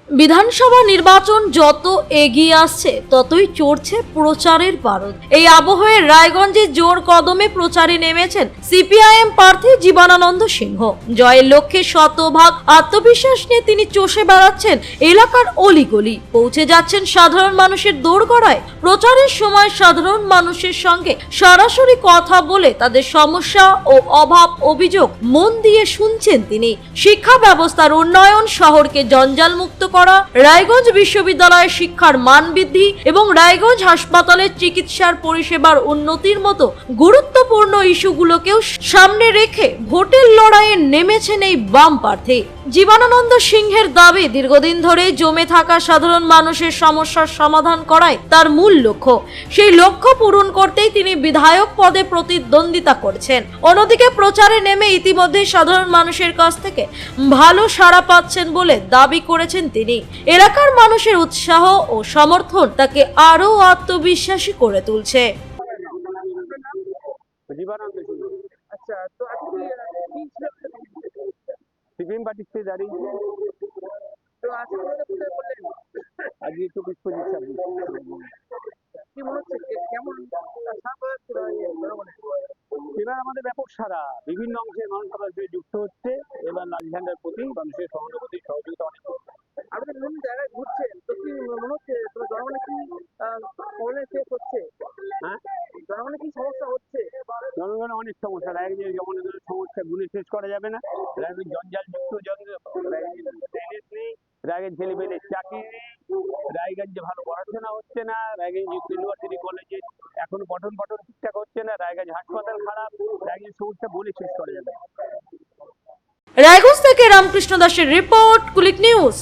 বিধানসভা নির্বাচন যত এগিয়ে আসছে ততই চড়ছে প্রচারের পারদ। এই আবহে রায়গঞ্জে জোর কদমে প্রচারে নেমেছেন সিপিআইএম প্রার্থী জীবনানন্দ সিংহ। জয়ের লক্ষ্যে শতভাগ আত্মবিশ্বাস নিয়ে তিনি চষে বেড়াচ্ছেন এলাকার অলিগলি, পৌঁছে যাচ্ছেন সাধারণ মানুষের দোরগোড়ায়। প্রচারের সময় সাধারণ মানুষের সঙ্গে সরাসরি কথা বলে তাদের সমস্যা ও অভাব অভিযোগ মন দিয়ে শুনছেন তিনি। শিক্ষা ব্যবস্থার উন্নয়ন, শহরকে জঞ্জাল মুক্ত করা, রায়গঞ্জ বিশ্ববিদ্যালয়ের শিক্ষার মান বৃদ্ধি এবং রায়গঞ্জ হাসপাতালের চিকিৎসার পরিষেবার উন্নতির মতো গুরুত্বপূর্ণ ইস্যুগুলোকেও সামনে রেখে ভোটের লড়াইয়ে নেমেছেন এই বাম প্রার্থী। জীবনানন্দ সিংহের দাবি, দীর্ঘদিন ধরে জমে থাকা সাধারণ মানুষের সমস্যার সমাধান করাই তার মূল লক্ষ্য। সেই লক্ষ্য পূরণ করতেই তিনি বিধায়ক পদে প্রতিদ্বন্দ্বিতা করছেন। অন্যদিকে প্রচারে নেমে ইতিমধ্যে সাধারণ মানুষের কাছ থেকে ভালো সাড়া পাচ্ছেন বলে দাবি করেছেন তিনি। এলাকার মানুষের উৎসাহ ও সমর্থন তাকে আরো আত্মবিশ্বাসী করে তুলছে। জীবনানন্দ সিংহ। আচ্ছা, তো আজকে কি ছিল? সিপিএম পার্টির থেকে দাঁড়িয়ে তো আজকে কোথায় কোথায় বললেন? আজকে 24-25-26 কি মনে হচ্ছে কেমন সাড়া পাচ্ছিল জনগণের? এবার আমাদের ব্যাপক সারা বিভিন্ন অংশের মানুষ আমাদের সঙ্গে যুক্ত হচ্ছে। এবার লাল ঝান্ডার প্রতি মানুষের সহানুভূতি সহযোগিতা অনেক করছে। আপনি বিভিন্ন জায়গায় ঘুরছেন, তো কি মনে হচ্ছে তোমার জনগণের কি প্রবলেম ফেস হচ্ছে? হ্যাঁ, জনগণের কি সমস্যা হচ্ছে? জনগণের অনেক সমস্যা। রায়গঞ্জের যেমন সমস্যা গুণে শেষ করা যাবে না। রায়গঞ্জ জঞ্জাল যুক্ত, রায়গঞ্জ ড্রেনেজ নেই, রায়গঞ্জ ছেলেমেয়েদের চাকরি নেই, রায়গঞ্জে ভালো পড়াশোনা হচ্ছে না, রায়গঞ্জ ইউনিভার্সিটি কলেজে এখনো পঠন ঠিকঠাক হচ্ছে না, রায়গঞ্জ হাসপাতাল খারাপ, রায়গঞ্জ সমস্যা বলে শেষ করা যাবে না। রায়গঞ্জ থেকে রামকৃষ্ণ দাসের রিপোর্ট, কুলিক নিউজ।